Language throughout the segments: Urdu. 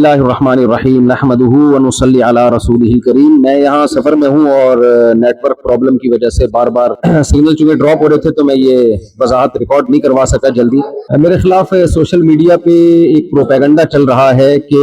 اللہ الرحمن الرحیم نحمدہ ونصلی علی رسولہ الکریم۔ میں یہاں سفر میں ہوں اور نیٹ ورک پرابلم کی وجہ سے بار بار سگنل چونکہ ڈراپ ہو رہے تھے تو میں یہ وضاحت ریکارڈ نہیں کروا سکا جلدی۔ میرے خلاف سوشل میڈیا پہ ایک پروپیگنڈا چل رہا ہے کہ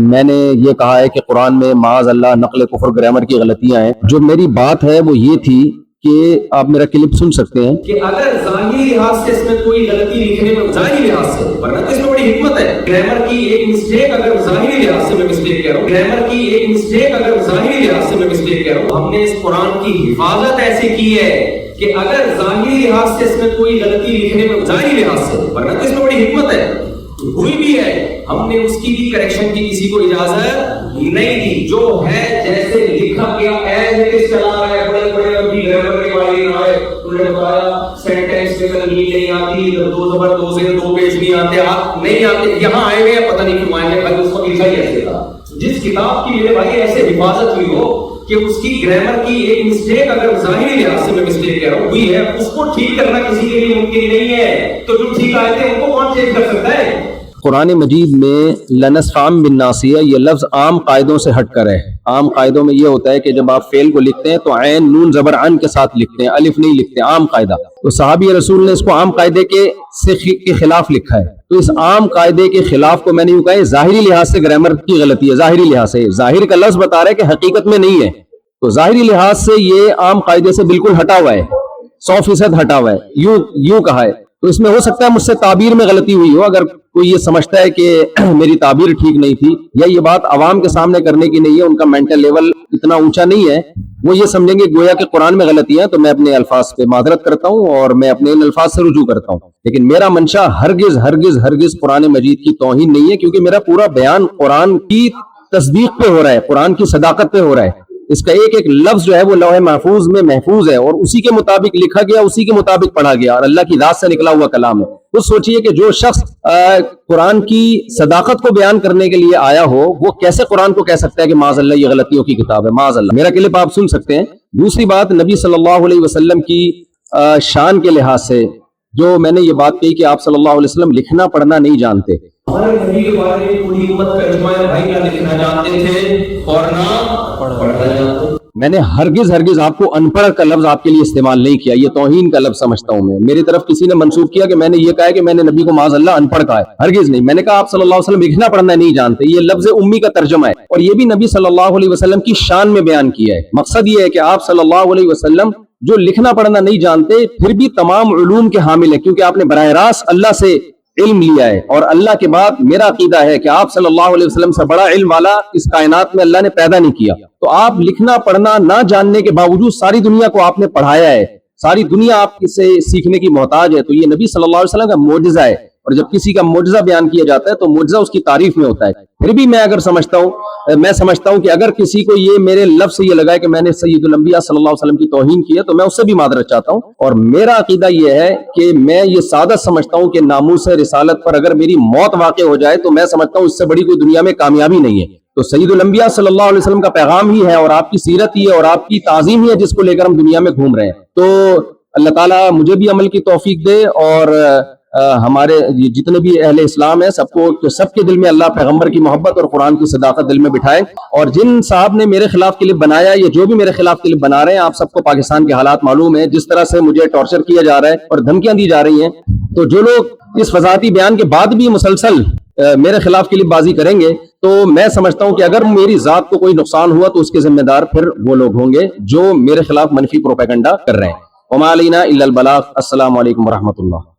میں نے یہ کہا ہے کہ قرآن میں معاذ اللہ نقل کفر گرامر کی غلطیاں ہیں۔ جو میری بات ہے وہ یہ تھی کہ آپ میرا کلپ سن سکتے ہیں کہ اگر ظاہری لحاظ سے اس میں کوئی غلطی لکھنے میں ظاہری لحاظ سے، ورنہ اس میں بڑی حکمت ہے، گرامر کی ایک مسٹیک اگر ظاہری لحاظ سے میں مسٹیک کہہ رہا ہوں، گرامر کی ایک مسٹیک اگر ظاہری لحاظ سے میں مسٹیک کہہ رہا ہوں، ہم نے اس قرآن کی حفاظت ایسے کی ہے کہ اگر ظاہری لحاظ سے اس میں کوئی غلطی لکھنے میں ظاہری لحاظ سے، ورنہ اس میں بڑی حکمت ہے، ہوئی بھی ہے، ہم نے اس کی بھی کریکشن کی کسی کو اجازت نہیں دی، جو ہے جیسے لکھا گیا ایز اٹ از چلا رہا ہے۔ بڑے بڑے ابھی گرامر کے بارے میں آئے انہوں نے بتایا سینٹینس میں تنوین نہیں آتی، دو زبر دو سے دو پیش نہیں آتے، آپ نہیں آتے، یہاں آئے ہوئے ہیں، پتہ نہیں کیوں آئے ہیں، بھائی اس کو لکھا ہی ایسے تھا۔ جس کتاب کی میرے بھائی ایسے حفاظت ہوئی ہو کہ اس کی گرامر کی ایک مسٹیک اگر ظاہری لحاظ سے میں مسٹیک کہہ رہا ہوں ہوئی ہے، اس کو ٹھیک کرنا کسی کے لیے ممکن نہیں ہے، تو جو ٹھیک آئے تھے ان کو کون چینج کر سکتا ہے؟ قرآن مجید میں لنسفام بالناصیہ یہ لفظ عام قاعدوں سے ہٹ کر ہے۔ عام قاعدوں میں یہ ہوتا ہے کہ جب آپ فعل کو لکھتے ہیں تو عین نون زبر عن کے ساتھ لکھتے ہیں، الف نہیں لکھتے، عام قاعدہ۔ تو صحابی رسول نے اس کو عام قاعدے کے خلاف لکھا ہے، تو اس عام قاعدے کے خلاف کو میں نے یوں کہا ہے ظاہری لحاظ سے گرامر کی غلطی ہے، ظاہری لحاظ سے، ظاہر کا لفظ بتا رہا ہے کہ حقیقت میں نہیں ہے، تو ظاہری لحاظ سے یہ عام قاعدے سے بالکل ہٹا ہوا ہے، 100% ہٹا ہوا ہے، یوں کہا ہے۔ تو اس میں ہو سکتا ہے مجھ سے تعبیر میں غلطی ہوئی ہو، اگر کوئی یہ سمجھتا ہے کہ میری تعبیر ٹھیک نہیں تھی یا یہ بات عوام کے سامنے کرنے کی نہیں ہے، ان کا مینٹل لیول اتنا اونچا نہیں ہے، وہ یہ سمجھیں گے گویا کہ قرآن میں غلطی ہے، تو میں اپنے الفاظ پہ معذرت کرتا ہوں اور میں اپنے ان الفاظ سے رجوع کرتا ہوں۔ لیکن میرا منشا ہرگز ہرگز ہرگز قرآن مجید کی توہین نہیں ہے، کیونکہ میرا پورا بیان قرآن کی تصدیق پہ ہو رہا ہے، قرآن کی صداقت پہ ہو رہا ہے۔ اس کا ایک ایک لفظ جو ہے وہ لوح محفوظ میں محفوظ ہے اور اسی کے مطابق لکھا گیا، اسی کے مطابق پڑھا گیا، اور اللہ کی ذات سے نکلا ہوا کلام ہے۔ تو سوچئے کہ جو شخص قرآن کی صداقت کو بیان کرنے کے لیے آیا ہو، وہ کیسے قرآن کو کہہ سکتا ہے کہ معاذ اللہ یہ غلطیوں کی کتاب ہے، معاذ اللہ۔ میرا کلپ آپ سن سکتے ہیں۔ دوسری بات، نبی صلی اللہ علیہ وسلم کی شان کے لحاظ سے جو میں نے یہ بات کہی کہ آپ صلی اللہ علیہ وسلم لکھنا پڑھنا نہیں جانتے۔ ہمارے نبی کے بارے میں پوری امت کا اجماع ہے، بھائی نہ لکھنا جانتے تھے اور نہ پڑھنا جانتے۔ میں نے ہرگز ہرگز آپ کو ان پڑھ کا لفظ آپ کے لیے استعمال نہیں کیا، یہ توہین کا لفظ سمجھتا ہوں میں۔ میری طرف کسی نے منسوخ کیا کہ میں نے یہ کہا ہے کہ میں نے نبی کو معاذ اللہ ان پڑھ کہا ہے، ہرگز نہیں۔ میں نے کہا آپ صلی اللہ علیہ وسلم لکھنا پڑھنا نہیں جانتے، یہ لفظ امی کا ترجمہ ہے، اور یہ بھی نبی صلی اللہ علیہ وسلم کی شان میں بیان کیا ہے۔ مقصد یہ ہے کہ آپ صلی اللہ علیہ وسلم جو لکھنا پڑھنا نہیں جانتے پھر بھی تمام علوم کے حامل ہیں، کیونکہ آپ نے براہ راست اللہ سے علم لیا ہے، اور اللہ کے بعد میرا عقیدہ ہے کہ آپ صلی اللہ علیہ وسلم سے بڑا علم والا اس کائنات میں اللہ نے پیدا نہیں کیا۔ تو آپ لکھنا پڑھنا نہ جاننے کے باوجود ساری دنیا کو آپ نے پڑھایا ہے، ساری دنیا آپ سے سیکھنے کی محتاج ہے، تو یہ نبی صلی اللہ علیہ وسلم کا معجزہ ہے، اور جب کسی کا معجزہ بیان کیا جاتا ہے تو معجزہ اس کی تعریف میں ہوتا ہے۔ پھر بھی میں سمجھتا ہوں کہ اگر کسی کو یہ میرے لفظ سے یہ لگا ہے کہ میں نے سید الانبیاء صلی اللہ علیہ وسلم کی توہین کی ہے تو میں اس سے بھی معذرت چاہتا ہوں، اور میرا عقیدہ یہ ہے کہ میں یہ سعادت سمجھتا ہوں کہ ناموس رسالت پر اگر میری موت واقع ہو جائے تو میں سمجھتا ہوں اس سے بڑی کوئی دنیا میں کامیابی نہیں ہے۔ تو سید الانبیاء صلی اللہ علیہ وسلم کا پیغام ہی ہے اور آپ کی سیرت ہی ہے اور آپ کی تعظیم ہی ہے جس کو لے کر ہم دنیا میں گھوم رہے ہیں۔ تو اللہ تعالیٰ مجھے بھی عمل کی توفیق دے، اور ہمارے جتنے بھی اہل اسلام ہیں سب کے دل میں اللہ پیغمبر کی محبت اور قرآن کی صداقت دل میں بٹھائے۔ اور جن صاحب نے میرے خلاف کلپ بنایا یا جو بھی میرے خلاف کلپ بنا رہے ہیں، آپ سب کو پاکستان کے حالات معلوم ہیں، جس طرح سے مجھے ٹارچر کیا جا رہا ہے اور دھمکیاں دی جا رہی ہیں، تو جو لوگ اس وضاحتی بیان کے بعد بھی مسلسل میرے خلاف کلپ بازی کریں گے تو میں سمجھتا ہوں کہ اگر میری ذات کو کوئی نقصان ہوا تو اس کے ذمہ دار پھر وہ لوگ ہوں گے جو میرے خلاف منفی پروپیگنڈا کر رہے ہیں۔ وما علینا الا البلاغ۔ السلام علیکم ورحمۃ اللہ۔